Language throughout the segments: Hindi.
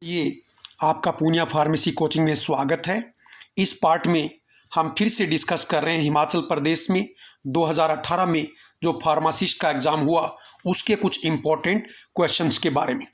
ये आपका पूनिया फार्मेसी कोचिंग में स्वागत है। इस पार्ट में हम फिर से डिस्कस कर रहे हैं हिमाचल प्रदेश में 2018 में जो फार्मासिस्ट का एग्ज़ाम हुआ उसके कुछ इम्पोर्टेंट क्वेश्चंस के बारे में।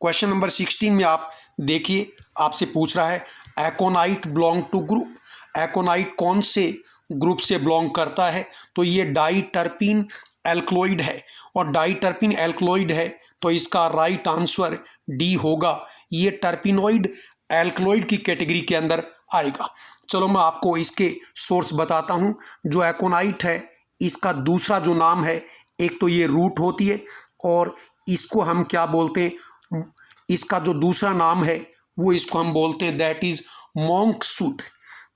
क्वेश्चन नंबर 16 में आप देखिए, आपसे पूछ रहा है एकोनाइट बिलोंग टू ग्रुप। एकोनाइट कौन से ग्रुप से बिलोंग करता है? तो ये डाइटर्पीन एल्कलॉइड है, और डाइटर्पीन एल्कलॉइड है तो इसका राइट आंसर डी होगा। ये टर्पिनोइड एल्कलॉइड की कैटेगरी के अंदर आएगा। चलो मैं आपको इसके सोर्स बताता हूँ। जो एकोनाइट है इसका दूसरा जो नाम है, एक तो ये रूट होती है और इसको हम क्या बोलते हैं, इसका जो दूसरा नाम है वो इसको हम बोलते हैं दैट इज मॉन्क सूद।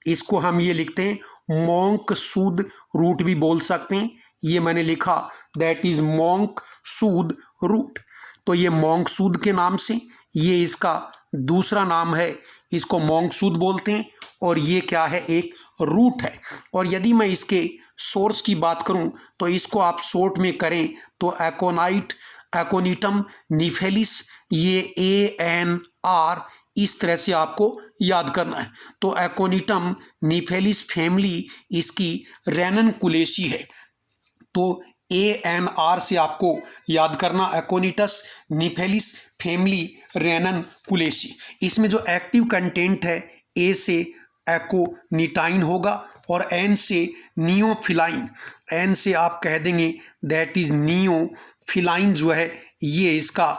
इसको हम ये लिखते हैं मॉन्क सूद रूट भी बोल सकते हैं। ये मैंने लिखा that is monk hood root. तो ये मॉन्क सूद के नाम से, ये इसका दूसरा नाम है, इसको मॉन्क सूद बोलते हैं, और ये क्या है, एक रूट है। और यदि मैं इसके सोर्स की बात करूं तो इसको आप शॉर्ट में करें तो एकोनाइट, एकोनिटम निफेलिस, ये ANR इस तरह से आपको याद करना है। तो एकोनिटम निफेलिस फैमिली इसकी रेननकुलेसी है। तो ANR से आपको याद करना, एकोनिटस निफेलिस फैमिली रेननकुलेसी। इसमें जो एक्टिव कंटेंट है, A से एकोनिटाइन होगा और N से नियोफिलाइन। N से आप कह देंगे दैट इज नियोफिलाइन जो है ये इसका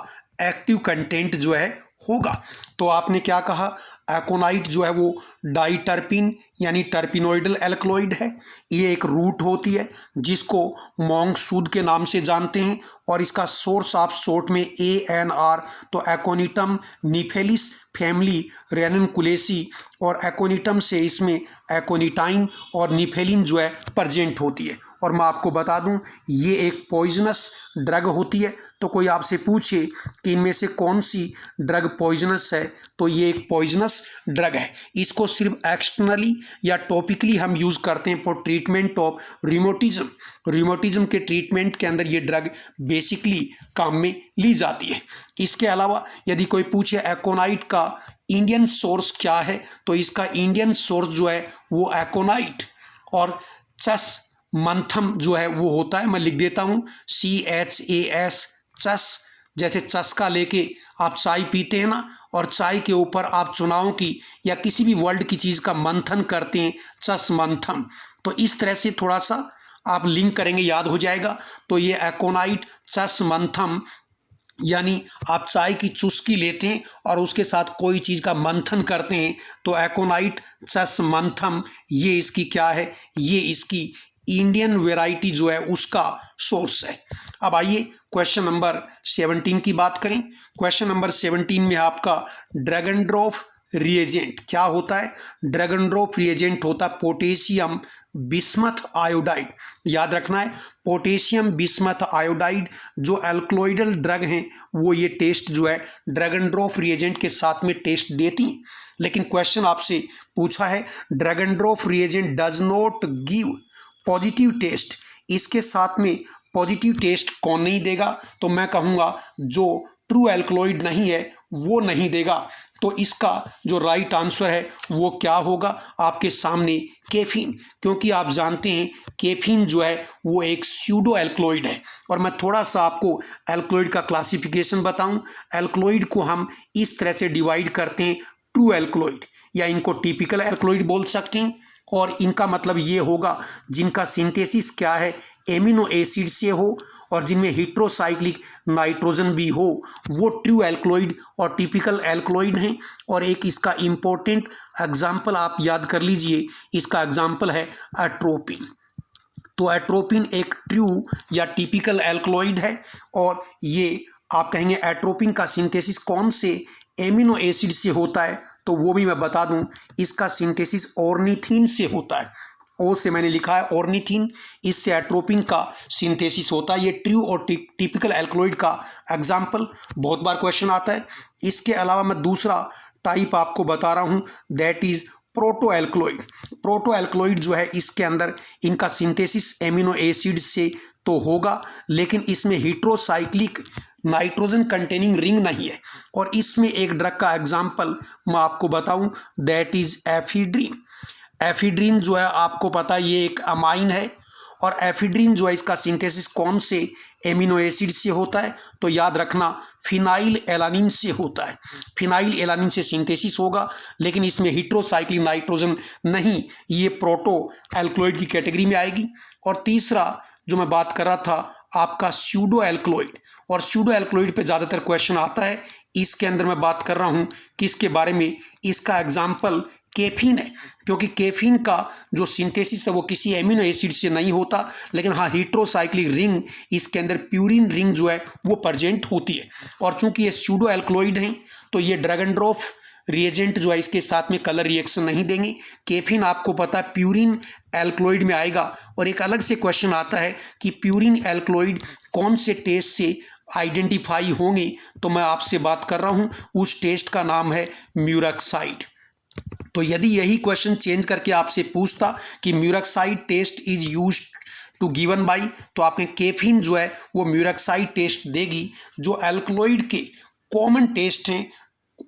एक्टिव कंटेंट जो है होगा। तो आपने क्या कहा, एकोनाइट जो है वो डाइटर्पिन यानी टर्पिनोइडल एल्कलॉइड है। ये एक रूट होती है जिसको मॉन्क सूद के नाम से जानते हैं, और इसका सोर्स आप शॉर्ट में ANR, तो एकोनिटम निफेलिस फैमिली रेननकुलेसी, और एकोनिटम से इसमें एकोनिटाइन और निफेलिन जो है प्रेजेंट होती है। और मैं आपको बता दूं ये एक पॉइजनस ड्रग होती है। तो कोई आपसे पूछे कि इनमें से कौन सी ड्रग पॉइजनस है, तो ये एक पॉइजनस ड्रग है। इसको सिर्फ एक्सटर्नली या टॉपिकली हम यूज़ करते हैं फॉर ट्रीटमेंट ऑफ रिमोटिज्म। रिमोटिज्म के ट्रीटमेंट के अंदर ये ड्रग बेसिकली काम में ली जाती है। इसके अलावा यदि कोई पूछे एकोनाइट का इंडियन सोर्स क्या है, तो इसका इंडियन सोर्स जो है वो एकोनाइट और चस मंथम जो है वो होता है। मैं लिख देता हूँ CHAS, चस। जैसे चस्का लेके आप चाय पीते हैं ना, और चाय के ऊपर आप चुनाव की या किसी भी वर्ल्ड की चीज़ का मंथन करते हैं, चस मंथम। तो इस तरह से थोड़ा सा आप लिंक करेंगे, याद हो जाएगा। तो ये एकोनाइट चस मंथम यानी आप चाय की चुस्की लेते हैं और उसके साथ कोई चीज़ का मंथन करते हैं, तो एकोनाइट चस मंथम ये इसकी क्या है, ये इसकी इंडियन वैरायटी जो है उसका सोर्स है। अब आइए क्वेश्चन नंबर 17 की बात करें। क्वेश्चन नंबर 17 में आपका ड्रैगन ड्रॉप रिएजेंट क्या होता है? ड्रैगन ड्रॉप रिएजेंट होता है पोटेशियम बिस्मथ आयोडाइड। याद रखना है, पोटेशियम बिस्मथ आयोडाइड जो एल्कलॉइडल ड्रग हैं वो ये टेस्ट जो है ड्रैगन ड्रॉप रिएजेंट के साथ में टेस्ट देती हैं। लेकिन क्वेश्चन आपसे पूछा है Dragendorff reagent does not give positive test, इसके साथ में पॉजिटिव टेस्ट कौन नहीं देगा? तो मैं कहूँगा जो ट्रू एल्कलॉइड नहीं है वो नहीं देगा। तो इसका जो राइट आंसर है वो क्या होगा आपके सामने? कैफीन। क्योंकि आप जानते हैं कैफीन जो है वो एक स्यूडो एल्कलॉइड है। और मैं थोड़ा सा आपको एल्कलॉइड का क्लासिफिकेशन बताऊं। एल्कलॉइड को हम इस तरह से डिवाइड करते हैं, ट्रू एल्कलॉइड या इनको टिपिकल एल्कलॉइड बोल सकते हैं, और इनका मतलब ये होगा जिनका सिंथेसिस क्या है, एमिनो एसिड से हो और जिनमें हेट्रोसाइक्लिक नाइट्रोजन भी हो, वो ट्रू एल्कलॉइड और टिपिकल एल्कलॉइड हैं। और एक इसका इम्पोर्टेंट एग्जाम्पल आप याद कर लीजिए, इसका एग्जाम्पल है एट्रोपिन। तो एट्रोपिन एक ट्रू या टिपिकल एल्कलॉइड है, और ये आप कहेंगे एट्रोपिन का सिंथेसिस कौन से एमिनो एसिड से होता है, तो वो भी मैं बता दूं, इसका सिंथेसिस ऑर्निथिन से होता है। ओ से मैंने लिखा है ऑर्निथिन, इससे एट्रोपिन का सिंथेसिस होता है। ये ट्रू और टिपिकल एल्कलॉइड का एग्जाम्पल बहुत बार क्वेश्चन आता है। इसके अलावा मैं दूसरा टाइप आपको बता रहा हूँ that is proto alkaloid. Proto alkaloid जो है इसके अंदर इनका सिंथेसिस एमिनो एसिड से तो होगा, लेकिन इसमें हेट्रोसाइक्लिक नाइट्रोजन कंटेनिंग रिंग नहीं है। और इसमें एक ड्रग का एग्जाम्पल मैं आपको बताऊं, दैट इज एफिड्रीन। एफिड्रीन जो है आपको पता है ये एक अमाइन है, और एफिड्रीन जो है इसका सिंथेसिस कौन से एमिनो एसिड से होता है, तो याद रखना फिनाइल एलानिन से होता है। फिनाइल एलानिन से सिंथेसिस होगा, लेकिन इसमें हेटेरोसाइक्लिक नाइट्रोजन नहीं, ये प्रोटो एल्कलॉइड की कैटेगरी में आएगी। और तीसरा जो मैं बात कर रहा था आपका स्यूडो एल्कलॉइड, और स्यूडो एल्कलॉइड पे ज़्यादातर क्वेश्चन आता है। इसके अंदर मैं बात कर रहा हूँ किसके बारे में, इसका एग्जाम्पल केफीन है, क्योंकि केफीन का जो सिंथेसिस है वो किसी एमिनो एसिड से नहीं होता, लेकिन हाँ हेटेरोसाइक्लिक रिंग इसके अंदर प्यूरिन रिंग जो है वो प्रेजेंट होती है। और चूंकि ये स्यूडो एल्कलॉइड हैं तो ये ड्रैगनड्रॉफ रिएजेंट जो है इसके साथ में कलर रिएक्शन नहीं देंगे। केफीन आपको पता है प्यूरिन एल्कलॉइड में आएगा। और एक अलग से क्वेश्चन आता है कि प्यूरिन एल्कलॉइड कौन से टेस्ट से आइडेंटिफाई होंगे, तो मैं आपसे बात कर रहा हूँ उस टेस्ट का नाम है म्यूरक्साइड। तो यदि यही क्वेश्चन चेंज करके आपसे पूछता कि murexide test is used to given by, तो आपने केफीन जो है वो म्यूरक्साइड टेस्ट देगी। जो एल्कलॉइड के कॉमन टेस्ट हैं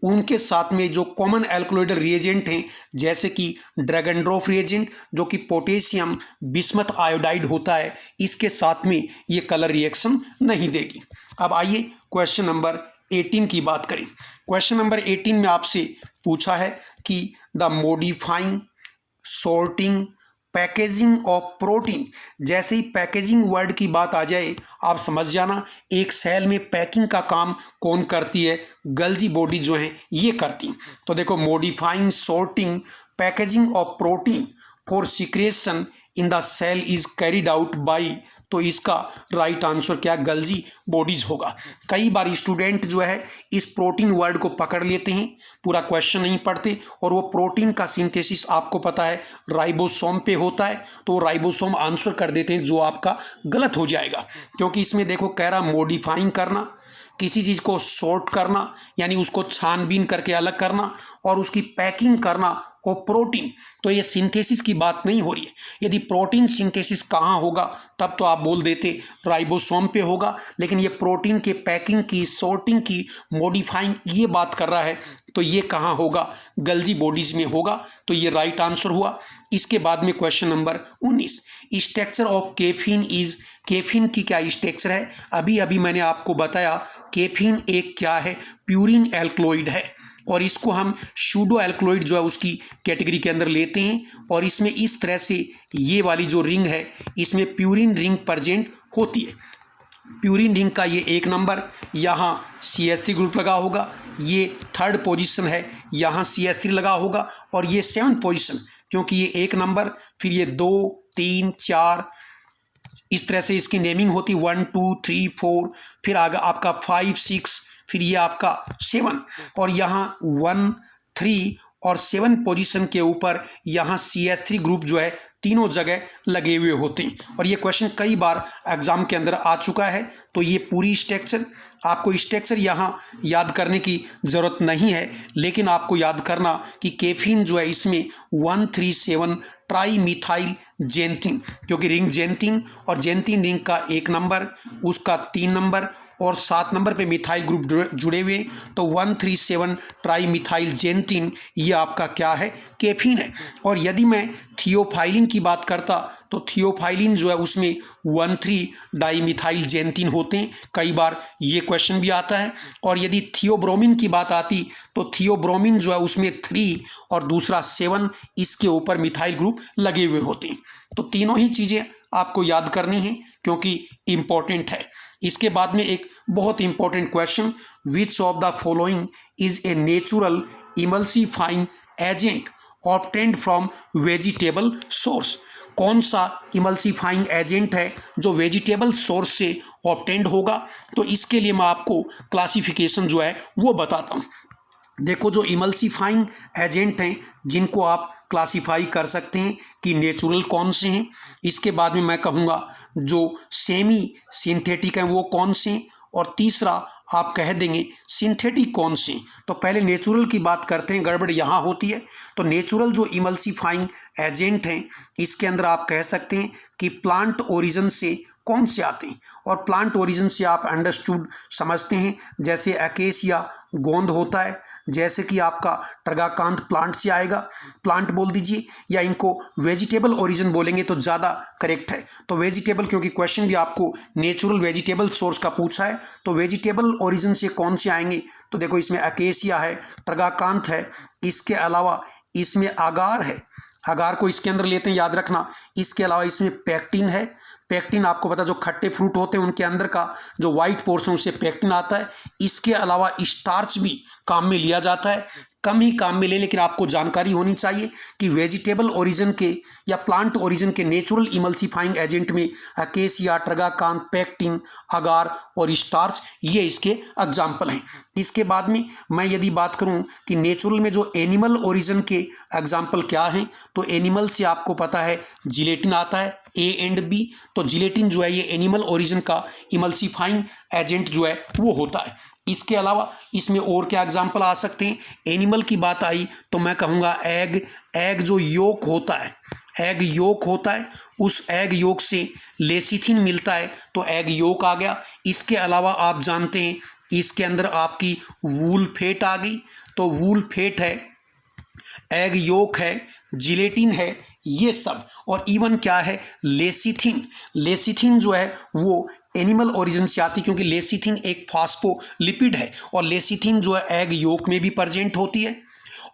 उनके साथ में जो कॉमन एल्कलॉइडल रिएजेंट हैं, जैसे कि ड्रैगनड्रॉफ रिएजेंट जो कि पोटेशियम बिस्मथ आयोडाइड होता है, इसके साथ में ये कलर रिएक्शन नहीं देगी। अब आइए क्वेश्चन नंबर 18 की बात करें। क्वेश्चन नंबर 18 में आपसे पूछा है कि the modifying, sorting, packaging of protein. जैसे ही पैकेजिंग वर्ड की बात आ जाए आप समझ जाना एक सेल में पैकिंग का काम कौन करती है, गल्जी बॉडी जो है ये करती। तो देखो modifying, sorting, packaging of protein for secretion in the cell is carried out by, तो इसका राइट आंसर क्या गल्जी बॉडीज होगा। कई बार स्टूडेंट जो है इस प्रोटीन वर्ड को पकड़ लेते हैं, पूरा क्वेश्चन नहीं पढ़ते, और वो प्रोटीन का सिंथेसिस आपको पता है राइबोसोम पे होता है, तो राइबोसोम आंसर कर देते हैं, जो आपका गलत हो जाएगा। क्योंकि इसमें देखो कह रहा मॉडिफाइंग करना, किसी चीज़ को सॉर्ट करना यानी उसको छानबीन करके अलग करना, और उसकी पैकिंग करना, और प्रोटीन, तो ये सिंथेसिस की बात नहीं हो रही है। यदि प्रोटीन सिंथेसिस कहाँ होगा तब तो आप बोल देते राइबोसोम पे होगा, लेकिन ये प्रोटीन के पैकिंग की, सॉर्टिंग की, मॉडिफाइंग ये बात कर रहा है, तो ये कहाँ होगा, गल्जी बॉडीज में होगा। तो ये राइट आंसर हुआ। इसके बाद में question number 19, structure of caffeine is, caffeine की क्या स्ट्रक्चर है। अभी अभी मैंने आपको बताया केफीन एक क्या है, प्यूरिन एल्कलॉइड है, और इसको हम स्यूडो एल्कलॉइड जो है उसकी कैटेगरी के अंदर लेते हैं। और इसमें इस तरह से ये वाली जो रिंग है इसमें प्यूरिन रिंग प्रेजेंट होती है। प्यूरिन रिंग का ये 1 नंबर, यहाँ CH3 ग्रुप लगा होगा, ये 3rd पोजीशन है, यहाँ CH3 लगा होगा, और ये 7th पोजीशन, क्योंकि ये 1 नंबर, फिर ये 2, 3, 4 इस तरह से इसकी नेमिंग होती, 1, 2, 3, 4, फिर आगे आपका 5, 6, फिर ये आपका 7, और यहाँ 1, 3 और 7 पोजीशन के ऊपर यहाँ CH3 ग्रुप जो है तीनों जगह लगे हुए होते हैं। और ये क्वेश्चन कई बार एग्जाम के अंदर आ चुका है। तो ये पूरी स्ट्रक्चर, आपको स्ट्रक्चर यहाँ याद करने की ज़रूरत नहीं है, लेकिन आपको याद करना कि केफीन जो है इसमें 137 ट्राई मिथाइल जेंथिन, क्योंकि रिंग जेंथिन और जेंथिन रिंग का 1 नंबर, उसका 3 नंबर और 7 नंबर पे मिथाइल ग्रुप जुड़े हुए, तो 137 ट्राई मिथाइल जेंथिन ये आपका क्या है, केफीन है। और यदि मैं थियोफाइलिन की बात करता तो थियोफाइलिन जो है उसमें 13 डाईमिथाइल जेंथिन होते हैं, कई बार ये क्वेश्चन भी आता है। और यदि थियोब्रोमिन की बात आती तो थियोब्रोमिन जो है उसमें 3 और दूसरा 7 इसके ऊपर मिथाइल ग्रुप लगे हुए होते हैं। तो तीनों ही चीज़ें आपको याद करनी है क्योंकि इम्पोर्टेंट है। इसके बाद में एक बहुत important question, which of the following is a natural emulsifying agent obtained from vegetable source. कौन सा इमल्सिफाइंग एजेंट है जो वेजिटेबल सोर्स से ऑब्टेन्ड होगा, तो इसके लिए मैं आपको क्लासिफिकेशन जो है वो बताता हूँ। देखो जो इमल्सिफाइंग एजेंट हैं जिनको आप क्लासिफाई कर सकते हैं कि नेचुरल कौन से हैं, इसके बाद में मैं कहूँगा जो सेमी सिंथेटिक हैं वो कौन से हैं, और तीसरा आप कह देंगे सिंथेटिक कौन से। तो पहले नेचुरल की बात करते हैं, गड़बड़ यहाँ होती है। तो नेचुरल जो इमल्सिफाइंग एजेंट हैं इसके अंदर आप कह सकते हैं कि प्लांट ओरिजिन से कौन से आते हैं। और प्लांट ओरिजिन से आप अंडरस्टूड समझते हैं, जैसे अकेसिया गोंद होता है, जैसे कि आपका ट्रगाकांत प्लांट से आएगा, प्लांट बोल दीजिए, या इनको वेजिटेबल ओरिजिन बोलेंगे तो ज़्यादा करेक्ट है। तो वेजिटेबल, क्योंकि क्वेश्चन भी आपको नेचुरल वेजिटेबल सोर्स का पूछा है, तो वेजिटेबल ओरिजिन से कौन से आएंगे, तो देखो इसमें अकेसिया है, ट्रगाकांत है, इसके अलावा इसमें आगार है, आगार को इसके अंदर लेते हैं, याद रखना। इसके अलावा इसमें पैक्टिन है, पैक्टिन आपको पता जो खट्टे फ्रूट होते हैं उनके अंदर का जो वाइट पोर्शन उससे पैक्टिन आता है। इसके अलावा स्टार्च भी काम में लिया जाता है, कम ही काम में ले, लेकिन आपको जानकारी होनी चाहिए कि वेजिटेबल ओरिजिन के या प्लांट ओरिजिन के नेचुरल इमल्सिफाइंग एजेंट में अकेसिया, ट्रगाकांत, पैक्टिन, अगार और स्टार्च, ये इसके एग्जाम्पल हैं। इसके बाद में मैं यदि बात करूं कि नेचुरल में जो एनिमल ओरिजिन के एग्जाम्पल क्या हैं, तो एनिमल से आपको पता है जिलेटिन आता है, ए एंड बी। तो जिलेटिन जो है ये एनिमल ओरिजिन का इमल्सिफाइंग एजेंट जो है वो होता है। इसके अलावा इसमें और क्या एग्जाम्पल आ सकते हैं। एनिमल की बात आई तो मैं कहूँगा एग, एग जो योक होता है, एग योक होता है, उस एग योक से लेसिथिन मिलता है, तो एग योक आ गया। इसके अलावा आप जानते हैं इसके अंदर आपकी वूल फेट आ गई, तो वूल फेट है, एग योक है, जिलेटिन है, ये सब। और इवन क्या है, लेसिथिन, लेसिथिन जो है वो एनिमल ओरिजिन से आती, क्योंकि लेसिथिन एक फास्फोलिपिड है, और लेसिथिन जो है एग योक में भी प्रेजेंट होती है,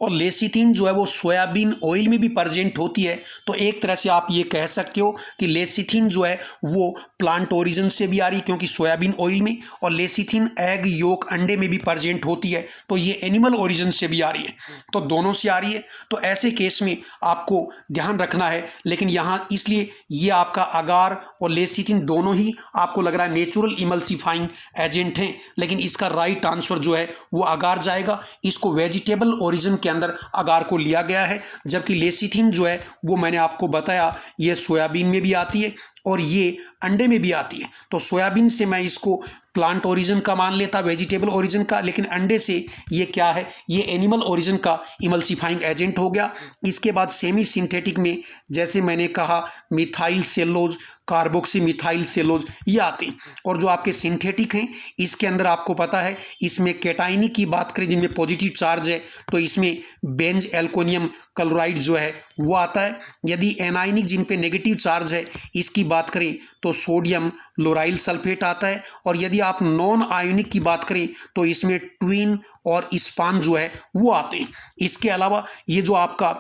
और लेसिथिन जो है वो सोयाबीन ऑयल में भी प्रेजेंट होती है। तो एक तरह से आप ये कह सकते हो कि लेसिथिन जो है वो प्लांट ओरिजिन से भी आ रही है, क्योंकि सोयाबीन ऑयल में, और लेसिथिन एग योक अंडे में भी प्रेजेंट होती है, तो ये एनिमल ओरिजिन से भी आ रही है, तो दोनों से आ रही है। तो ऐसे केस में आपको ध्यान रखना है, लेकिन यहाँ इसलिए ये आपका अगार और लेसिथिन दोनों ही आपको लग रहा है नेचुरल इमल्सिफाइंग एजेंट हैं, लेकिन इसका राइट आंसर जो है वो अगार जाएगा। इसको वेजिटेबल ओरिजिन के अंदर अगार को लिया गया है, जबकि लेसिथिन जो है वो मैंने आपको बताया ये सोयाबीन में भी आती है और ये अंडे में भी आती है। तो सोयाबीन से मैं इसको प्लांट ओरिजिन का मान लेता, वेजिटेबल ओरिजिन का, लेकिन अंडे से ये क्या है, ये एनिमल ओरिजिन का इमल्सिफाइंग एजेंट हो गया। इसके बाद सेमी सिंथेटिक में जैसे मैंने कहा मिथाइल सेलोज, कार्बोक्सी मिथाइल सेलोज, ये आते हैं। और जो आपके सिंथेटिक हैं इसके अंदर आपको पता है इसमें कैटाइनिक की बात करें जिनमें पॉजिटिव चार्ज है, तो इसमें बेंज एल्कोनियम क्लोराइड जो है वो आता है। यदि एनाइनिक जिन पे नेगेटिव चार्ज है इसकी बात करें तो सोडियम लोराइल सल्फेट आता है। और यदि आप नॉन आयोनिक की बात करें तो इसमें ट्विन और इस्पान जो है वो आते हैं। इसके अलावा ये जो आपका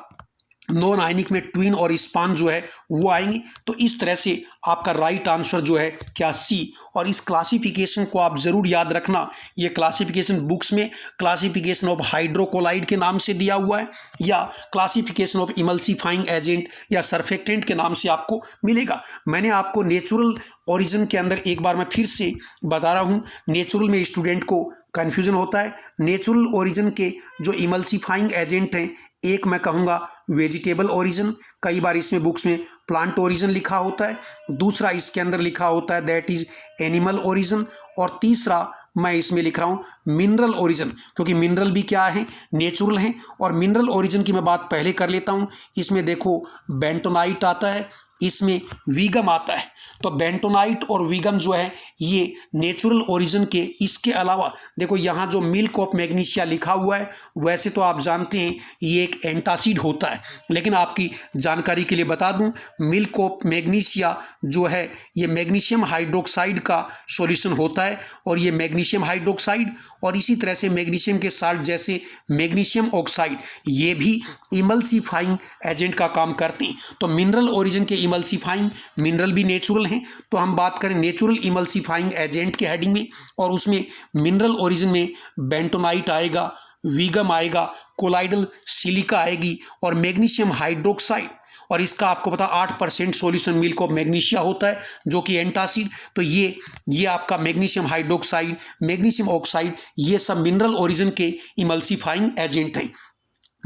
नॉन आयनिक में ट्विन और इस्पान जो है वो आएंगे। तो इस तरह से आपका राइट आंसर जो है क्या, सी। और इस क्लासिफिकेशन को आप ज़रूर याद रखना, ये क्लासिफिकेशन बुक्स में क्लासिफिकेशन ऑफ हाइड्रोकोलाइड के नाम से दिया हुआ है, या क्लासिफिकेशन ऑफ इमल्सिफाइंग एजेंट या सर्फेक्टेंट के नाम से आपको मिलेगा। मैंने आपको नेचुरल ओरिजिन के अंदर एक बार मैं फिर से बता रहा हूँ, नेचुरल में स्टूडेंट को कन्फ्यूजन होता है। नेचुरल ओरिजिन के जो इमल्सिफाइंग एजेंट हैं, एक मैं कहूँगा वेजिटेबल ओरिजिन, कई बार इसमें बुक्स में प्लांट ओरिजिन लिखा होता है, दूसरा इसके अंदर लिखा होता है दैट इज एनिमल ओरिजिन, और तीसरा मैं इसमें लिख रहा हूँ मिनरल ओरिजिन, क्योंकि मिनरल भी क्या है, नेचुरल हैं। और मिनरल ओरिजिन की मैं बात पहले कर लेता हूँ। इसमें देखो बेंटोनाइट आता है, इसमें वीगम आता है। तो बेंटोनाइट और वीगम जो है ये नेचुरल ओरिजिन के। इसके अलावा देखो यहाँ जो मिल्क ऑफ मैग्नीशिया लिखा हुआ है, वैसे तो आप जानते हैं ये एक एंटासिड होता है, लेकिन आपकी जानकारी के लिए बता दूं मिल्क ऑफ मैग्नीशिया जो है ये मैग्नीशियम हाइड्रोक्साइड का सॉल्यूशन होता है, और ये मैग्नीशियम हाइड्रोक्साइड और इसी तरह से मैग्नीशियम के साल्ट जैसे मैग्नीशियम ऑक्साइड ये भी इमल्सिफाइंग एजेंट का काम करते हैं। तो मिनरल ओरिजिन के इमल्सिफाइंग मिनरल भी नेचुरल हैं। तो हम बात करें नेचुरल इमल्सिफाइंग एजेंट के हेडिंग में, और उसमें मिनरल ओरिजिन में बेंटोनाइट आएगा, वीगम आएगा, कोलाइडल सिलिका आएगी और मैग्नीशियम हाइड्रोक्साइड। और इसका आपको पता 8% सॉल्यूशन मिल्क ऑफ मैग्नीशिया होता है जो कि एंटासिड। तो ये आपका मैग्नीशियम हाइड्रोक्साइड, मैग्नीशियम ऑक्साइड, ये सब मिनरल ओरिजिन के इमल्सिफाइंग एजेंट हैं।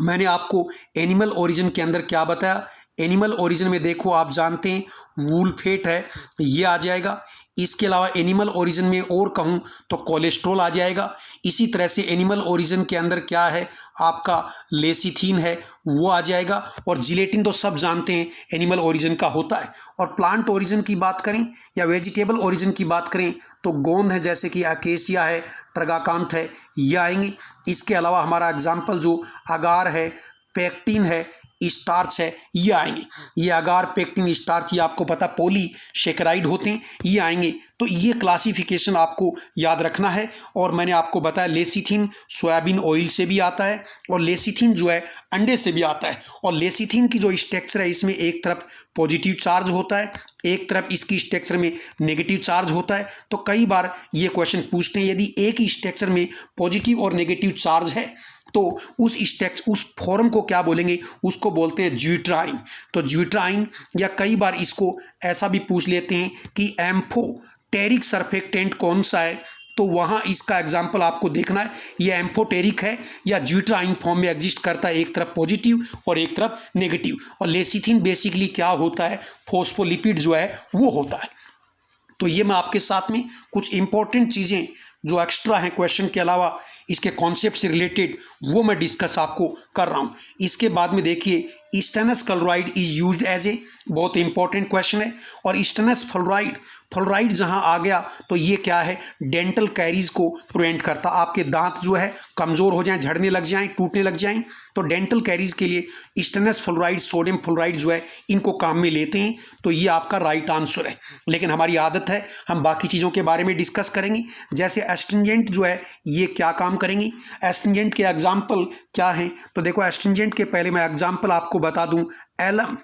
मैंने आपको एनिमल ओरिजिन के अंदर क्या बताया, एनिमल ओरिजिन में देखो आप जानते हैं वूल फैट है, ये आ जाएगा। इसके अलावा एनिमल ओरिजिन में और कहूँ तो कोलेस्ट्रॉल आ जाएगा। इसी तरह से एनिमल ओरिजिन के अंदर क्या है आपका लेसिथीन है, वो आ जाएगा। और जिलेटिन तो सब जानते हैं एनिमल ओरिजिन का होता है। और प्लांट ओरिजिन की बात करें या वेजिटेबल ओरिजिन की बात करें तो गोंद है, जैसे कि अकेसिया है, ट्रगाकांथ है, ये आएंगे। इसके अलावा हमारा एग्जाम्पल जो अगार है, पेक्टिन है, स्टार्च है, ये आएंगे। ये अगार, पेक्टिन, स्टार्च, ये आपको पता पॉलीसेकेराइड होते हैं, ये आएंगे। तो ये क्लासिफिकेशन आपको याद रखना है। और मैंने आपको बताया लेसिथिन सोयाबीन ऑयल से भी आता है और लेसिथिन जो है अंडे से भी आता है। और लेसिथिन की जो स्ट्रक्चर है इसमें एक तरफ पॉजिटिव चार्ज होता है, एक तरफ इसकी स्ट्रक्चर में नेगेटिव चार्ज होता है। तो कई बार ये क्वेश्चन पूछते हैं यदि एक ही स्ट्रक्चर में पॉजिटिव और नेगेटिव चार्ज है तो उस फॉर्म को क्या बोलेंगे, उसको बोलते हैं ज्यूट्राइन। तो ज्यूट्राइन, या कई बार इसको ऐसा भी पूछ लेते हैं कि एम्फोटेरिक सरफेक्टेंट कौन सा है, तो वहाँ इसका एग्जाम्पल आपको देखना है ये एम्फोटेरिक है या ज्यूट्राइन फॉर्म में एग्जिस्ट करता है, एक तरफ पॉजिटिव और एक तरफ नेगेटिव। और लेसिथिन बेसिकली क्या होता है, फॉस्फोलिपिड जो है वो होता है। तो ये मैं आपके साथ में कुछ इंपॉर्टेंट चीज़ें जो एक्स्ट्रा हैं क्वेश्चन के अलावा इसके कॉन्सेप्ट से रिलेटेड वो मैं डिस्कस आपको कर रहा हूँ। इसके बाद में देखिए stannous chloride is used as a, बहुत इंपॉर्टेंट क्वेश्चन है। और स्टेनस फ्लोराइड जहाँ आ गया तो ये क्या है, डेंटल कैरीज को प्रिवेंट करता। आपके दांत जो है कमज़ोर हो जाएं, झड़ने लग जाएं, टूटने लग जाएं, तो डेंटल कैरीज के लिए स्टेनस फ्लोराइड, सोडियम फ्लोराइड जो है इनको काम में लेते हैं। तो ये आपका राइट आंसर है। लेकिन हमारी आदत है हम बाकी चीज़ों के बारे में डिस्कस करेंगे। जैसे एस्ट्रिंजेंट जो है ये क्या काम करेंगे, एस्ट्रिंजेंट के एग्जाम्पल क्या हैं, तो देखो एस्ट्रिंजेंट के पहले मैं एग्जाम्पल आपको बता दूं। एलम,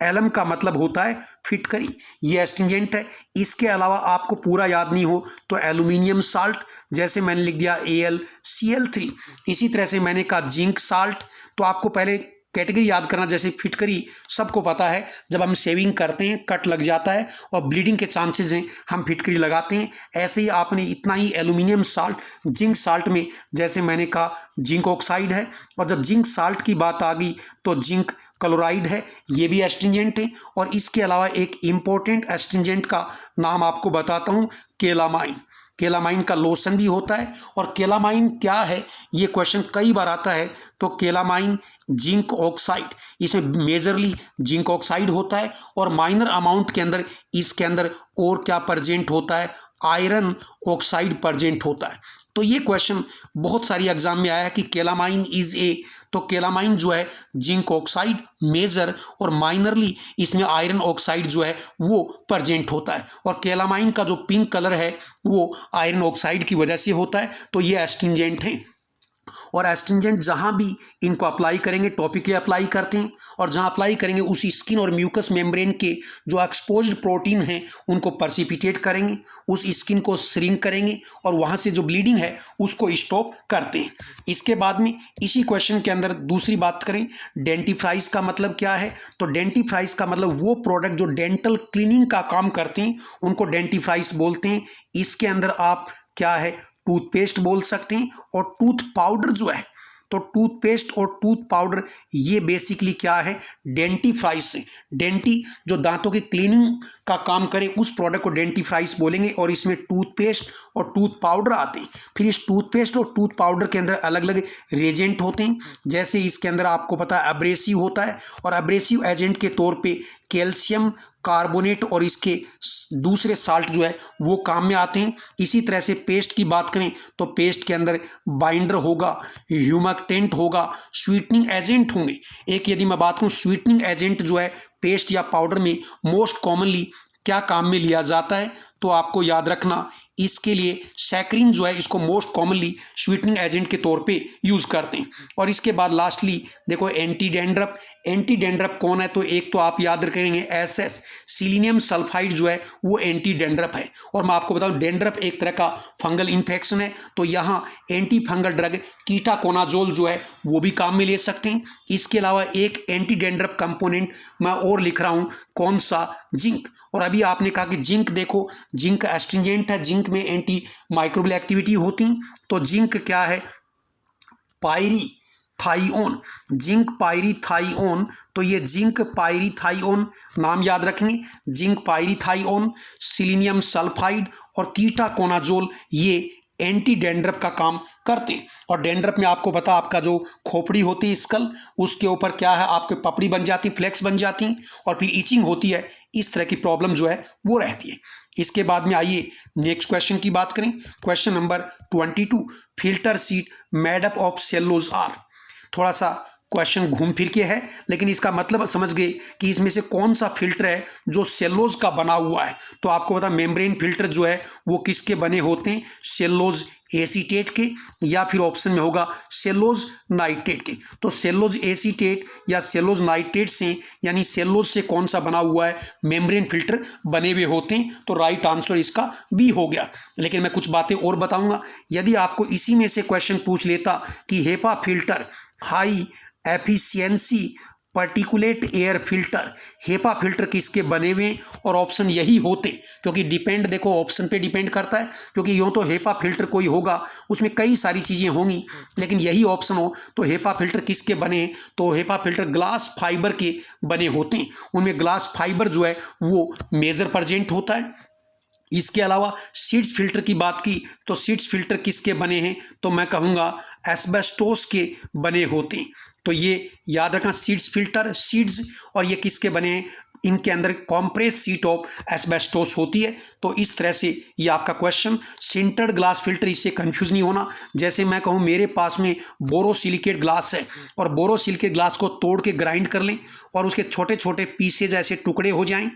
एलम का मतलब होता है फिटकरी, ये एस्ट्रिंजेंट है। इसके अलावा आपको पूरा याद नहीं हो तो एल्यूमिनियम साल्ट, जैसे मैंने लिख दिया AlCl3। इसी तरह से मैंने कहा जिंक साल्ट, तो आपको पहले कैटेगरी याद करना। जैसे फिटकरी सबको पता है, जब हम शेविंग करते हैं कट लग जाता है और ब्लीडिंग के चांसेस हैं, हम फिटकरी लगाते हैं। ऐसे ही आपने इतना ही एल्यूमिनियम साल्ट, जिंक साल्ट में जैसे मैंने कहा जिंक ऑक्साइड है। और जब जिंक साल्ट की बात आ गई तो जिंक क्लोराइड है, ये भी एस्ट्रिंजेंट है। और इसके अलावा एक इम्पोर्टेंट एस्ट्रिंजेंट का नाम आपको बताता हूँ, केलामाइन। केलामाइन का लोशन भी होता है। और केलामाइन क्या है ये क्वेश्चन कई बार आता है। तो केलामाइन जिंक ऑक्साइड, इसमें मेजरली जिंक ऑक्साइड होता है और माइनर अमाउंट के अंदर इसके अंदर और क्या प्रेजेंट होता है, आयरन ऑक्साइड प्रेजेंट होता है। तो ये क्वेश्चन बहुत सारी एग्जाम में आया है कि केलामाइन इज ए, तो केलामाइन जो है जिंक ऑक्साइड मेजर और माइनरली इसमें आयरन ऑक्साइड जो है वो प्रेजेंट होता है। और केलामाइन का जो पिंक कलर है वो आयरन ऑक्साइड की वजह से होता है। तो ये एस्ट्रिंजेंट है। और एस्ट्रिंजेंट जहाँ भी इनको अप्लाई करेंगे टॉपिक अप्लाई करते हैं, और जहाँ अप्लाई करेंगे उसी स्किन और म्यूकस मेम्ब्रेन के जो एक्सपोज्ड प्रोटीन हैं उनको पर्सिपिटेट करेंगे, उस स्किन को श्रिंक करेंगे और वहाँ से जो ब्लीडिंग है उसको स्टॉप करते हैं। इसके बाद में इसी क्वेश्चन के अंदर दूसरी बात करें, डेंटिफ्राइज का मतलब क्या है, तो डेंटिफ्राइज का मतलब वो प्रोडक्ट जो डेंटल क्लीनिंग का काम करते हैं उनको डेंटिफ्राइज बोलते हैं। इसके अंदर आप क्या है, टूथपेस्ट बोल सकते हैं। और टूथ पाउडर जो है, तो टूथपेस्ट और टूथ पाउडर ये बेसिकली क्या है, डेंटिफ्राइज से, डेंटी जो दांतों की क्लीनिंग का काम करे उस प्रोडक्ट को डेंटिफ्राइज बोलेंगे। और इसमें टूथपेस्ट और टूथ पाउडर आते हैं। फिर इस टूथपेस्ट और टूथ पाउडर के अंदर अलग अलग रिएजेंट होते हैं। जैसे इसके अंदर आपको पता है एब्रेसिव होता है, और एब्रेसिव एजेंट के तौर पे कैल्शियम कार्बोनेट और इसके दूसरे साल्ट जो है वो काम में आते हैं। इसी तरह से पेस्ट की बात करें तो पेस्ट के अंदर बाइंडर होगा, ह्यूमक्टेंट होगा, स्वीटनिंग एजेंट होंगे। एक यदि मैं बात करूं स्वीटनिंग एजेंट जो है पेस्ट या पाउडर में मोस्ट कॉमनली क्या काम में लिया जाता है, तो आपको याद रखना इसके लिए सैक्रिन जो है इसको मोस्ट कॉमनली स्वीटनिंग एजेंट के तौर पे यूज़ करते हैं। और इसके बाद लास्टली देखो एंटी डेंड्रफ, एंटी डेंड्रफ कौन है, तो एक तो आप याद रखेंगे SS, सिलीनियम सल्फाइड जो है वो एंटी डेंड्रफ है। और मैं आपको बताऊं डेंड्रफ एक तरह का फंगल इन्फेक्शन है, तो यहाँ एंटी फंगल ड्रग कीटाकोनाजोल जो है वो भी काम में ले सकते हैं। इसके अलावा एक एंटी डेंड्रफ कंपोनेंट मैं और लिख रहा हूँ, कौन सा, जिंक। और अभी आपने कहा कि जिंक, देखो जिंक एस्ट्रिंजेंट है, जिंक में एंटी माइक्रोबियल एक्टिविटी होती, तो जिंक क्या है, पायरी थाइओन, जिंक पायरीथाइओन। तो ये जिंक पायरीथाइओन नाम याद रखेंगे, जिंक पायरीथाइओन, सिलीनियम सल्फाइड और कीटाकोनाजोल, ये एंटी डेंड्रफ का काम करते हैं। और डेंड्रफ में आपको पता, आपका जो खोपड़ी होती है स्कल, उसके ऊपर क्या है, आपके पपड़ी बन जाती, फ्लेक्स बन जाती हैं और फिर इचिंग होती है। इस तरह की प्रॉब्लम जो है वो रहती है। इसके बाद में आइए नेक्स्ट क्वेश्चन की बात करें। Question number 22, filter sheet made up of cellulose are. थोड़ा सा क्वेश्चन घूम फिर के है, लेकिन इसका मतलब समझ गए कि इसमें से कौन सा फिल्टर है जो सेल्यूलोज का बना हुआ है। तो आपको पता मेम्ब्रेन फिल्टर जो है वो किसके बने होते हैं, सेल्यूलोज एसीटेट के, या फिर ऑप्शन में होगा सेल्यूलोज नाइट्रेट के। तो सेल्यूलोज एसीटेट या सेल्यूलोज नाइट्रेट से, यानी सेल्यूलोज से कौन सा बना हुआ है, मेम्ब्रेन फिल्टर बने हुए होते हैं। तो राइट आंसर इसका बी हो गया। लेकिन मैं कुछ बातें और बताऊंगा। यदि आपको इसी में से क्वेश्चन पूछ लेता कि HEPA filter high efficiency particulate air filter, HEPA filter किसके बने हुए, और ऑप्शन यही होते, क्योंकि डिपेंड देखो ऑप्शन पे डिपेंड करता है, क्योंकि यूँ तो हेपा फिल्टर कोई होगा उसमें कई सारी चीज़ें होंगी, लेकिन यही ऑप्शन हो तो हेपा फिल्टर किसके बने, तो हेपा फिल्टर ग्लास फाइबर के बने होते हैं। उनमें ग्लास फाइबर जो है वो मेजर प्रेजेंट होता है। इसके अलावा सीड्स फिल्टर की बात की तो सीड्स फिल्टर किसके बने हैं, तो मैं कहूँगा एस्बेस्टोस के बने होते हैं। तो ये याद रखना, सीड्स फिल्टर, सीड्स, और ये किसके बने हैं, इनके अंदर कॉम्प्रेस शीट ऑफ एस्बेस्टोस होती है। तो इस तरह से ये आपका क्वेश्चन सिंटर्ड ग्लास फिल्टर, इससे कंफ्यूज नहीं होना। जैसे मैं कहूँ मेरे पास में बोरोसिलिकेट ग्लास है और बोरोसिलिकेट ग्लास को तोड़ के ग्राइंड कर लें और उसके छोटे छोटे पीसेज ऐसे टुकड़े हो जाएं,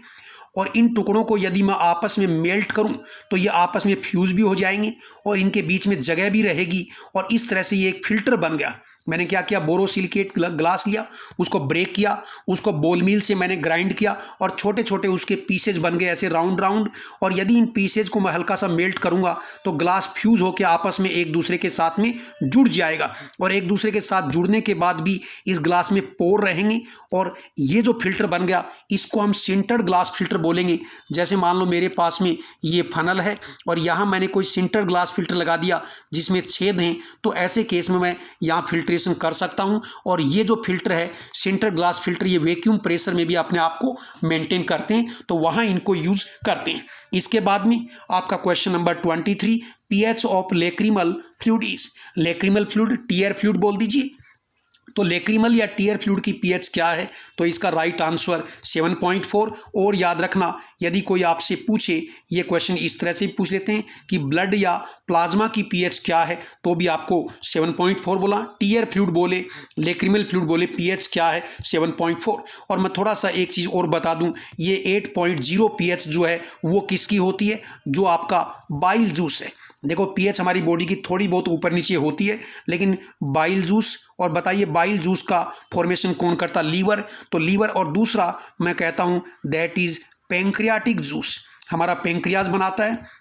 और इन टुकड़ों को यदि मैं आपस में मेल्ट करूं तो ये आपस में फ्यूज भी हो जाएंगे और इनके बीच में जगह भी रहेगी, और इस तरह से ये एक फिल्टर बन गया। मैंने क्या किया, बोरोसिलिकेट ग्लास लिया, उसको ब्रेक किया, उसको बोल मिल से मैंने ग्राइंड किया और छोटे छोटे उसके पीसेज बन गए ऐसे राउंड राउंड। और यदि इन पीसेज को मैं हल्का सा मेल्ट करूंगा तो ग्लास फ्यूज होकर आपस में एक दूसरे के साथ में जुड़ जाएगा, और एक दूसरे के साथ जुड़ने के बाद भी इस ग्लास में पोर रहेंगे, और ये जो फिल्टर बन गया इसको हम सिंटर्ड ग्लास फिल्टर बोलेंगे। जैसे मान लो मेरे पास में ये फनल है और यहाँ मैंने कोई सिंटर्ड ग्लास फिल्टर लगा दिया जिसमें छेद हैं, तो ऐसे केस में मैं यहाँ फिल्टर कर सकता हूं। और ये जो फिल्टर है सिंटर्ड ग्लास फिल्टर, ये वैक्यूम प्रेशर में भी अपने आप को मेंटेन करते हैं, तो वहां इनको यूज करते हैं। इसके बाद में आपका question number 23, pH of lacrimal fluid is, lacrimal fluid tear fluid बोल दीजिए। तो लेक्रिमल या टीयर फ्लूइड की पीएच क्या है, तो इसका राइट आंसर 7.4। और याद रखना, यदि कोई आपसे पूछे, ये क्वेश्चन इस तरह से पूछ लेते हैं कि ब्लड या प्लाज्मा की पीएच क्या है, तो भी आपको 7.4 बोला। टीयर फ्लूइड बोले, लेक्रिमल फ्लूइड बोले, पीएच क्या है 7.4। और मैं थोड़ा सा एक चीज़ और बता दूं, ये 8.0 पीएच जो है वो किसकी होती है, जो आपका बाइल जूस है। देखो पीएच हमारी बॉडी की थोड़ी बहुत ऊपर नीचे होती है, लेकिन बाइल जूस, और बताइए बाइल जूस का फॉर्मेशन कौन करता, लीवर। तो लीवर, और दूसरा मैं कहता हूं दैट इज पैंक्रियाटिक जूस, हमारा पैंक्रियाज बनाता है।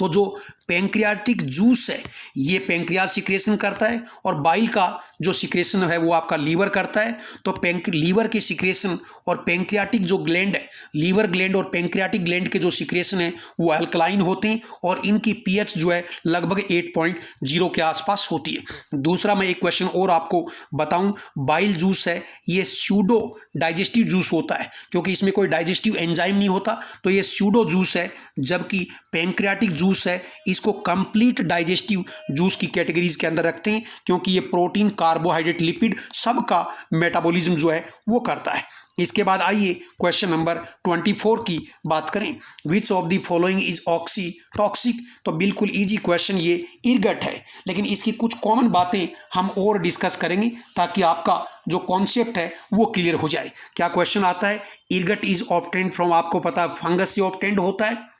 तो जो पैंक्रियाटिक जूस है ये पैंक्रियाज सिक्रेशन करता है, और बाइल का जो सिक्रेशन है वो आपका लीवर करता है। तो लीवर की सिक्रेशन और पैंक्रियाटिक जो ग्लैंड है, लीवर ग्लैंड और पैंक्रियाटिक ग्लैंड के जो सिक्रेशन है वो अल्कलाइन होते हैं, और इनकी पीएच जो है लगभग 8.0 के आसपास होती है। दूसरा मैं एक क्वेश्चन और आपको बताऊं, बाइल जूस है ये स्यूडो डाइजेस्टिव जूस होता है, क्योंकि इसमें कोई डाइजेस्टिव एंजाइम नहीं होता, तो ये स्यूडो जूस है। जबकि पैंक्रियाटिक जूस है इसको कंप्लीट डाइजेस्टिव जूस की कैटेगरीज के अंदर रखते हैं, क्योंकि ये प्रोटीन, कार्बोहाइड्रेट, लिपिड सबका मेटाबॉलिज्म जो है वो करता है। इसके बाद आइए क्वेश्चन नंबर 24 की बात करें, which of the following is oxytoxic. तो बिल्कुल इजी क्वेश्चन ये इरगट है, लेकिन इसकी कुछ कॉमन बातें हम और डिस्कस करेंगे ताकि आपका जो कॉन्सेप्ट है वो क्लियर हो जाए। क्या क्वेश्चन आता है, इरगट इज ऑब्टेन्ड फ्रॉम, आपको पता है फंगस से ऑब्टेन्ड होता है,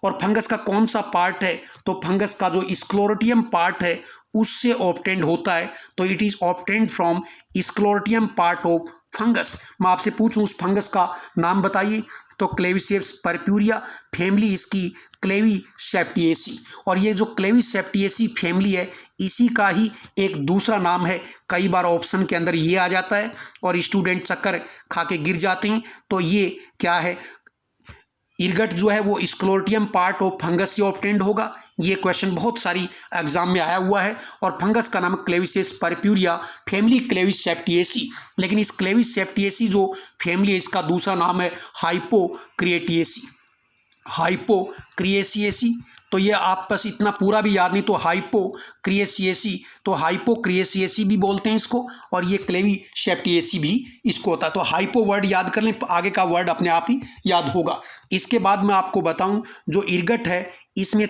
और फंगस का कौन सा पार्ट है, तो फंगस का जो स्क्लेरोटियम पार्ट है उससे ऑब्टेन्ड होता है। तो it is obtained from sclerotium part of fungus. मैं आपसे पूछूं उस फंगस का नाम बताइए, तो क्लेविसेप्स परप्यूरिया, फैमिली इसकी क्लेविसेप्टिएसी। और ये जो क्लेविसेप्टिएसी फैमिली है इसी का ही एक दूसरा नाम है, कई बार ऑप्शन के अंदर ये आ जाता है और स्टूडेंट चक्कर खा के गिर जाते हैं। तो ये क्या है, इरगट जो है वो स्क्लेरोटियम पार्ट ऑफ फंगस से ऑब्टेन्ड होगा। ये क्वेश्चन बहुत सारी एग्जाम में आया हुआ है। और फंगस का नाम क्लेविसेस पर्प्यूरिया, फैमिली क्लेविस सेप्टिएसी। लेकिन इस क्लेविस सेप्टिएसी जो फैमिली है इसका दूसरा नाम है हाइपोक्रिएटिएसी, हाइपोक्रिएसिएसी। तो ये आप बस इतना पूरा भी याद नहीं, तो हाइपोक्रिएसिएसी, तो हाइपोक्रिएसिएसी भी बोलते हैं इसको, और ये क्लेवी सेप्टिएसी भी इसको होता है। तो हाइपो वर्ड याद कर लें, आगे का वर्ड अपने आप ही याद होगा। इसके बाद मैं आपको बताऊं, जो इरगट है इसमें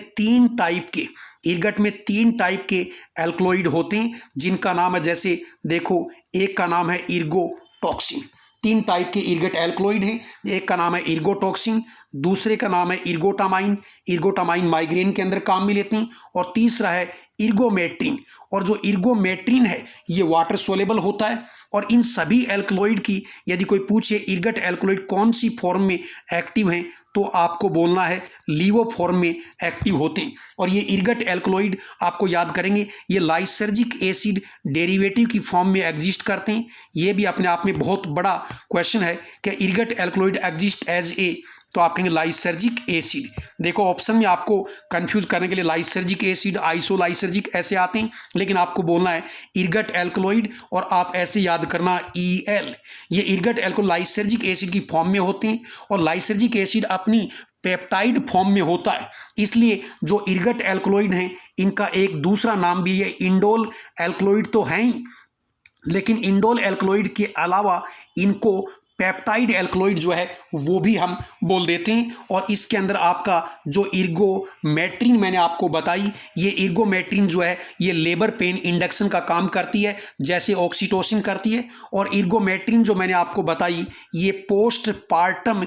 इरगट में तीन टाइप के एल्कलॉइड होते हैं, जिनका नाम है, जैसे देखो, एक का नाम है इर्गोटॉक्सिन। तीन टाइप के इरगट एल्कलॉइड हैं। एक का नाम है इर्गोटॉक्सिन, दूसरे का नाम है इर्गोटामाइन माइग्रेन के अंदर काम में लेते हैं, और तीसरा है इर्गोमेट्रिन। और जो इर्गोमेट्रिन है ये वाटर सोलेबल होता है। और इन सभी एल्कलॉइड की यदि कोई पूछे इरगट एल्कलॉइड कौन सी फॉर्म में एक्टिव हैं, तो आपको बोलना है लीवो फॉर्म में एक्टिव होते हैं। और ये इरगट एल्कलॉइड आपको याद करेंगे, ये लाइसर्जिक एसिड डेरिवेटिव की फॉर्म में एग्जिस्ट करते हैं। ये भी अपने आप में बहुत बड़ा क्वेश्चन है कि ergot alkaloid exist as a, तो आप कहेंगे लाइसर्जिक एसिड। देखो ऑप्शन में आपको कंफ्यूज करने के लिए लाइसर्जिक एसिड, आइसोलाइसर्जिक ऐसे आते हैं, लेकिन आपको बोलना है इरगट एल्कलॉइड, और आप ऐसे याद करना EL। ये इरगट एल्कलॉइड लाइसर्जिक एसिड की फॉर्म में होते हैं, और लाइसर्जिक एसिड अपनी पेप्टाइड फॉर्म में होता है। इसलिए जो इरगट एल्कलॉइड हैं इनका एक दूसरा नाम भी है इंडोल एल्कलॉइड तो हैं ही, लेकिन इंडोल एल्कलॉइड के अलावा इनको पेप्टाइड एल्कलॉइड जो है वो भी हम बोल देते हैं। और इसके अंदर आपका जो इर्गोमेट्रिन मैंने आपको बताई, ये इर्गोमेट्रिन जो है ये लेबर पेन इंडक्शन का काम करती है, जैसे ऑक्सीटोसिन करती है। और इर्गोमेट्रिन जो मैंने आपको बताई ये पोस्टपार्टम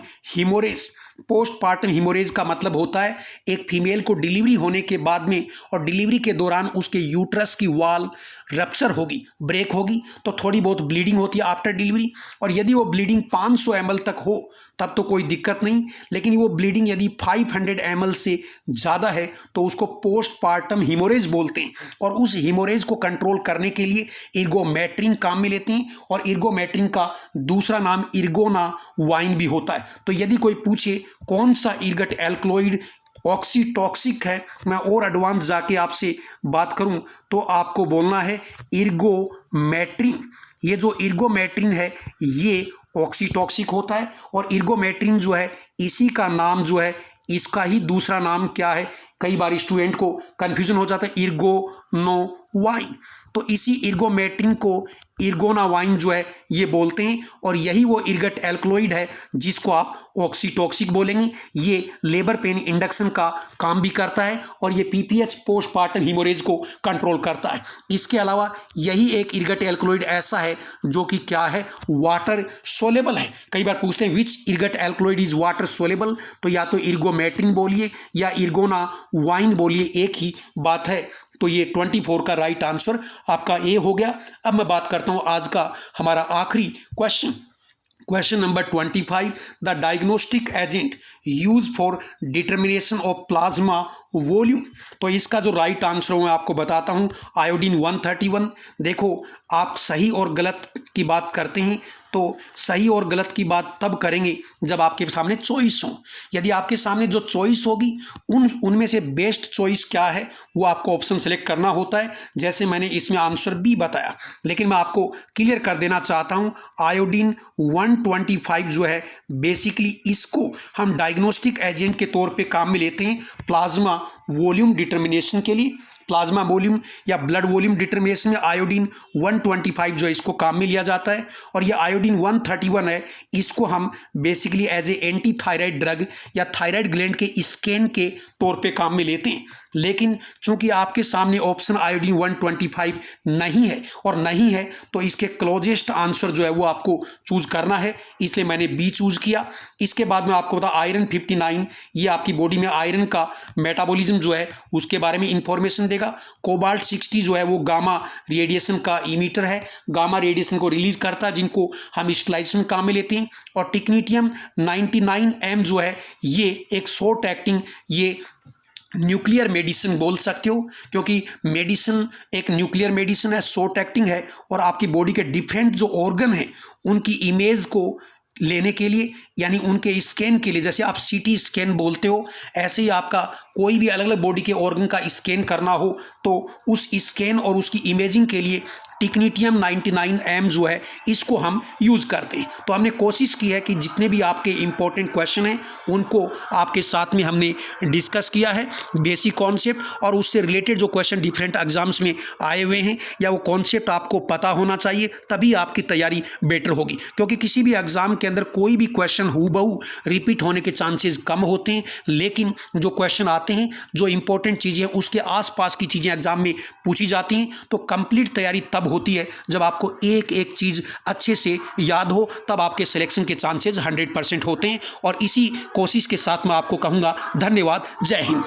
हिमोरेज का मतलब होता है एक फीमेल को डिलीवरी होने के बाद में, और डिलीवरी के दौरान उसके यूट्रस की वॉल रप्चर होगी, ब्रेक होगी, तो थोड़ी बहुत ब्लीडिंग होती है आफ्टर डिलीवरी। और यदि वो ब्लीडिंग 500 ml तक हो तब तो कोई दिक्कत नहीं, लेकिन वो ब्लीडिंग यदि 500 ml से ज़्यादा है तो उसको पोस्टपार्टम हिमोरेज बोलते हैं। और उस हिमोरेज को कंट्रोल करने के लिए इर्गोमेट्रिन काम में लेते हैं, और इर्गोमेट्रिन का दूसरा नाम इर्गोनावाइन भी होता है। तो यदि कोई पूछे कौन सा इरगट एल्कलॉइड ऑक्सीटॉक्सिक है, मैं और एडवांस जाके आपसे बात करूं, तो आपको बोलना है इर्गोमेट्रिन। ये जो इर्गोमेट्रिन है ये ऑक्सीटॉक्सिक होता है। और इर्गोमेट्रिन जो है इसी का नाम जो है, इसका ही दूसरा नाम क्या है, कई बार स्टूडेंट को कंफ्यूजन हो जाता है, इर्गोनोवाइन। तो इसी इर्गोमेट्रिन को इर्गोनावाइन जो है ये बोलते हैं, और यही वो इरगट एल्कलॉइड है जिसको आप ऑक्सीटॉक्सिक बोलेंगे। ये लेबर पेन इंडक्शन का काम भी करता है, और ये PPH पोस्टपार्टम हिमोरेज को कंट्रोल करता है। इसके अलावा यही एक इरगट एल्कलॉइड ऐसा है जो कि क्या है, वाटर सोलेबल है। कई बार पूछते हैं which ergot alkaloid is water soluble, तो या तो इर्गोमेट्रिन बोलिए या इर्गोनावाइन बोलिए, एक ही बात है। तो ये 24 का राइट आंसर आपका ए हो गया। अब मैं बात करता हूं आज का हमारा आखिरी question number 25, the diagnostic agent use for determination of plasma volume. तो इसका जो राइट आंसर मैं आपको बताता हूं, आयोडीन 131। देखो आप सही और गलत की बात करते हैं, तो सही और गलत की बात तब करेंगे जब आपके सामने चॉइस हो। यदि आपके सामने जो चॉइस होगी उनमें से बेस्ट चॉइस क्या है वो आपको ऑप्शन सेलेक्ट करना होता है, जैसे मैंने इसमें आंसर बी बताया। लेकिन मैं आपको क्लियर कर देना चाहता हूं, आयोडीन 125 जो है बेसिकली इसको हम डायग्नोस्टिक एजेंट के तौर पे काम में लेते हैं प्लाज्मा वॉल्यूम डिटर्मिनेशन के लिए। प्लाज्मा वॉल्यूम या ब्लड वॉल्यूम डिटर्मिनेशन में आयोडीन 125 जो है इसको काम में लिया जाता है। और ये आयोडीन 131 है, इसको हम basically as a anti thyroid drug या थायराइड ग्लैंड के स्कैन के तौर पे काम में लेते हैं। लेकिन चूंकि आपके सामने ऑप्शन आयोडीन 125 नहीं है और नहीं है, तो इसके क्लोजेस्ट आंसर जो है वो आपको चूज करना है, इसलिए मैंने बी चूज किया। इसके बाद में आपको बता आयरन 59, ये आपकी बॉडी में आयरन का मेटाबॉलिज्म जो है उसके बारे में इंफॉर्मेशन देगा। कोबाल्ट 60 जो है वो गामा रेडिएशन का इमीटर है, गामा रेडिएशन को रिलीज करता है, जिनको हम स्टलाइजेशन काम में लेते हैं। और टिक्नीटियम 99M जो है ये एक शॉर्ट एक्टिंग, ये न्यूक्लियर मेडिसिन बोल सकते हो, क्योंकि मेडिसिन एक न्यूक्लियर मेडिसिन है, शॉर्ट एक्टिंग है, और आपकी बॉडी के डिफरेंट जो ऑर्गन हैं उनकी इमेज को लेने के लिए, यानी उनके स्कैन के लिए, जैसे आप सीटी स्कैन बोलते हो, ऐसे ही आपका कोई भी अलग अलग बॉडी के ऑर्गन का स्कैन करना हो तो उस स्कैन और उसकी इमेजिंग के लिए टिक्निटियम 99M जो है इसको हम यूज़ करते हैं। तो हमने कोशिश की है कि जितने भी आपके इम्पोर्टेंट क्वेश्चन हैं उनको आपके साथ में हमने डिस्कस किया है, बेसिक कॉन्सेप्ट और उससे रिलेटेड जो क्वेश्चन डिफरेंट एग्जाम्स में आए हुए हैं या वो कॉन्सेप्ट आपको पता होना चाहिए, तभी आपकी तैयारी बेटर होगी। क्योंकि किसी भी एग्जाम के अंदर कोई भी क्वेश्चन हूबहू रिपीट होने के चांसेस कम होते हैं, लेकिन जो क्वेश्चन आते हैं, जो इंपॉर्टेंट चीज़ें उसके आसपास की चीज़ें एग्जाम में पूछी जाती हैं, तो कंप्लीट तैयारी तब होती है जब आपको एक एक चीज़ अच्छे से याद हो, तब आपके सिलेक्शन के चांसेस 100% होते हैं। और इसी कोशिश के साथ मैं आपको कहूँगा धन्यवाद, जय हिंद।